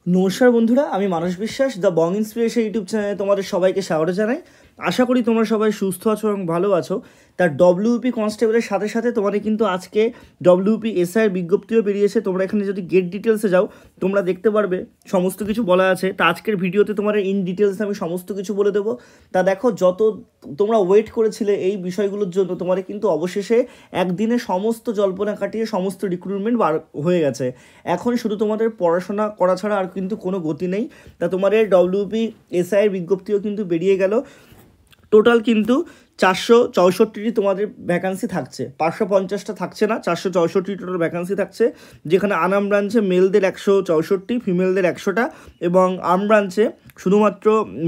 নমস্কার বন্ধুরা, আমি মানস বিশ্বাস দ্য বং ইন্সপিরেশন ইউটিউব চ্যানেলে তোমাদের সবাইকে স্বাগত জানাই। আশা করি তোমরা সবাই সুস্থ আছো এবং ভালো আছো। তার ডব্লিউপি কনস্টেবলের সাথে সাথে তোমাদের কিন্তু আজকে ডব্লিউপি এসআইয়ের বিজ্ঞপ্তিও বেরিয়েছে। তোমরা এখানে যদি গেট ডিটেলসে যাও তোমরা দেখতে পারবে সমস্ত কিছু বলা আছে। তা আজকের ভিডিওতে তোমার ইন ডিটেলসে আমি সমস্ত কিছু বলে দেবো। তা দেখো, যত তোমরা ওয়েট করেছিলে এই বিষয়গুলোর জন্য, তোমাদের কিন্তু অবশেষে একদিনে সমস্ত জল্পনা কাটিয়ে সমস্ত রিক্রুটমেন্ট বার হয়ে গেছে। এখন শুধু তোমাদের পড়াশোনা করা ছাড়া আর কিন্তু কোনো গতি নেই। তা তোমাদের ডব্লিউপি এসআইয়ের বিজ্ঞপ্তিও কিন্তু বেরিয়ে গেল। টোটাল কিন্তু 464টি তোমাদের ভ্যাকান্সি থাকছে, 550টা থাকছে না, 464টি টোটাল ভ্যাকান্সি থাকছে। যেখানে আনাম ব্রাঞ্চে মেলদের 164টি, ফিমেলদের 100টা এবং আর্ম ব্রাঞ্চে শুধুমাত্র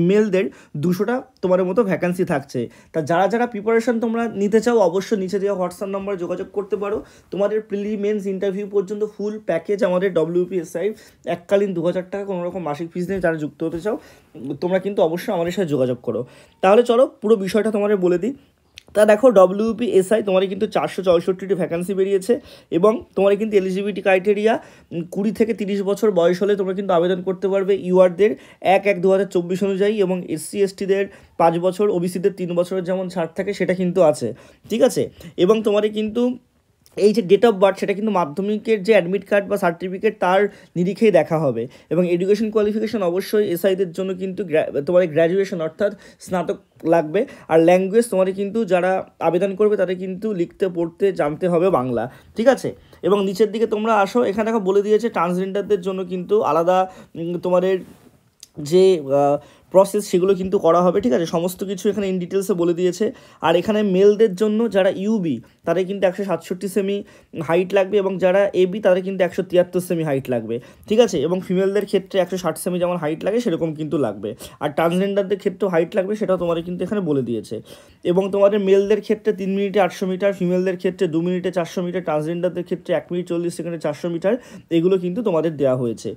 মেলদের 200টা তোমাদের মতো ভ্যাকান্সি থাকছে। তা যারা যারা প্রিপারেশন তোমরা নিতে চাও অবশ্যই নিচে দেওয়া হোয়াটসঅ্যাপ নম্বরে যোগাযোগ করতে পারো। তোমাদের প্রিলিমেন্স ইন্টারভিউ পর্যন্ত ফুল প্যাকেজ আমাদের ডব্লিউপিএসআই, এককালীন 2000 টাকা, কোনো রকম মাসিক ফিস নেই। যারা যুক্ত হতে চাও তোমরা কিন্তু অবশ্যই আমাদের সাথে যোগাযোগ করো। তাহলে চলো পুরো বিষয়টা তোমাদের বলে দিই। তা দেখো, ডব্লিউপিএসআই তোমার কিন্তু 464টি ভ্যাকান্সি বেরিয়েছে এবং তোমার কিন্তু এলিজিবিলিটি ক্রাইটেরিয়া 20 থেকে 30 বছর বয়স হলে তোমরা কিন্তু আবেদন করতে পারবে। ইউআরদের 1/1/2024 অনুযায়ী এবং এসসি এসটিদের 5 বছর, ওবিসিদের 3 বছরের যেমন ছাড় থাকে সেটা কিন্তু আছে, ঠিক আছে। এবং তোমার কিন্তু এই যে ডেট অফ বার্থ সেটা কিন্তু মাধ্যমিকের যে অ্যাডমিট কার্ড বা সার্টিফিকেট তার নিরিখেই দেখা হবে। এবং এডুকেশন কোয়ালিফিকেশন অবশ্যই এসআইদের জন্য কিন্তু তোমার গ্র্যাজুয়েশন অর্থাৎ স্নাতক লাগবে। আর ল্যাঙ্গুয়েজ তোমার কিন্তু যারা আবেদন করবে তাদের কিন্তু লিখতে পড়তে জানতে হবে বাংলা, ঠিক আছে। এবং নিচের দিকে তোমরা আসো, এখানে দেখো বলে দিয়েছে ট্রান্সজেন্ডারদের জন্য কিন্তু আলাদা তোমাদের যে প্রসেস সেগুলো কিন্তু করা হবে, ঠিক আছে। সমস্ত কিছু এখানে ইন ডিটেলসে বলে দিয়েছে। আর এখানে মেলদের জন্য যারা ইউবি তাদের কিন্তু 167 সেমি হাইট লাগবে এবং যারা এবি তাদের কিন্তু 173 সেমি হাইট লাগবে, ঠিক আছে। এবং ফিমেলদের ক্ষেত্রে 160 সেমি যেমন হাইট লাগে সেরকম কিন্তু লাগবে। আর ট্রান্সজেন্ডারদের ক্ষেত্রেও হাইট লাগবে, সেটাও তোমাদের কিন্তু এখানে বলে দিয়েছে। এবং তোমাদের মেলদের ক্ষেত্রে 3 মিনিটে 800 মিটার, ফিমেলদের ক্ষেত্রে 2 মিনিটে 400 মিটার, ট্রান্সজেন্ডারদের ক্ষেত্রে 1 মিনিট 40 সেকেন্ডে 400 মিটার, এগুলো কিন্তু তোমাদের দেওয়া হয়েছে।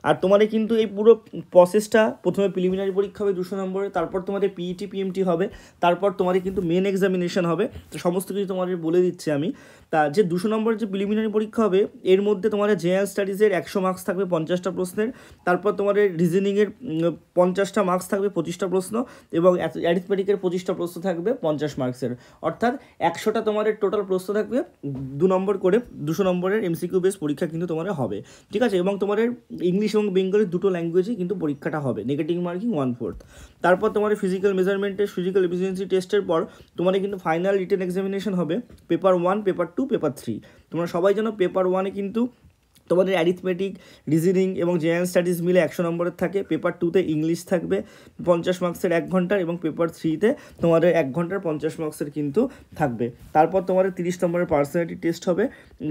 আর তোমাদের কিন্তু এই পুরো প্রসেসটা প্রথমে প্রিলিমিনারি পরীক্ষা হবে 200 নম্বরে, তারপর তোমাদের পিইটি পিএমটি হবে, তারপর তোমাদের কিন্তু মেন এক্সামিনেশন হবে। তো সমস্ত কিছু তোমাদের বলে দিচ্ছি আমি। তা যে 200 নম্বরের যে প্রিলিমিনারি পরীক্ষা হবে এর মধ্যে তোমাদের জেনারেল স্টাডিজের 100 মার্কস থাকবে 50টা প্রশ্নের, তারপর তোমাদের রিজনিংয়ের 50টা মার্কস থাকবে 25টা প্রশ্ন, এবং অ্যারিথমেটিকের 25টা প্রশ্ন থাকবে 50 মার্কসের। অর্থাৎ 100টা তোমাদের টোটাল প্রশ্ন থাকবে, 2 নম্বর করে 200 নম্বরের এমসিকিউ বেস পরীক্ষা কিন্তু তোমাদের হবে, ঠিক আছে। এবং তোমাদের ইংলিশ এবং বেঙ্গলি দুটো ল্যাঙ্গুয়েজে কিন্তু পরীক্ষাটা হবে, নেগেটিভ মার্কিং 1/4। তারপর তোমাদের ফিজিক্যাল মেজারমেন্টের ফিজিক্যাল এফিসিয়েন্সি টেস্টের পর তোমাদের কিন্তু ফাইনাল রিটেন এক্সামিনেশন হবে, পেপার 1, পেপার 2, পেপার 3। তোমরা সবাই জানো পেপার 1-এ কিন্তু তোমাদের অ্যারিথমেটিক, রিজনিং এবং জেনারেল স্টাডিজ মিলে 100 নম্বরের থাকে। পেপার 2-তে ইংলিশ থাকবে 50 মার্কসের 1 ঘন্টার, এবং পেপার 3-তে তোমাদের 1 ঘন্টার 50 মার্কসের কিন্তু থাকবে। তারপর তোমাদের 30 নম্বরের পার্সোনালিটি টেস্ট হবে,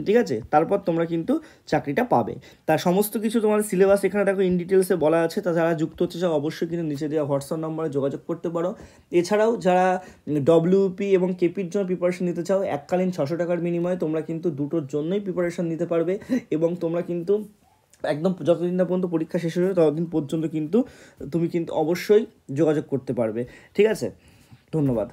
ঠিক আছে। তারপর তোমরা কিন্তু চাকরিটা পাবে। তার সমস্ত কিছু তোমাদের সিলেবাস এখানে দেখো ইন ডিটেলসে বলা আছে। তা যারা যুক্ত হচ্ছে চাও অবশ্যই কিন্তু নিচে দেওয়া হোয়াটসঅ্যাপ নম্বরে যোগাযোগ করতে পারো। এছাড়াও যারা ডব্লিউপি এবং কেপির জন্য প্রিপারেশন নিতে চাও, এককালীন 600 টাকার বিনিময়ে তোমরা কিন্তু দুটোর জন্যই প্রিপারেশন নিতে পারবে। এবং তোমরা কিন্তু একদম যতদিন না পর্যন্ত পরীক্ষা শেষ হয়ে যাবে ততদিন পর্যন্ত কিন্তু তুমি কিন্তু অবশ্যই যোগাযোগ করতে পারবে, ঠিক আছে। ধন্যবাদ।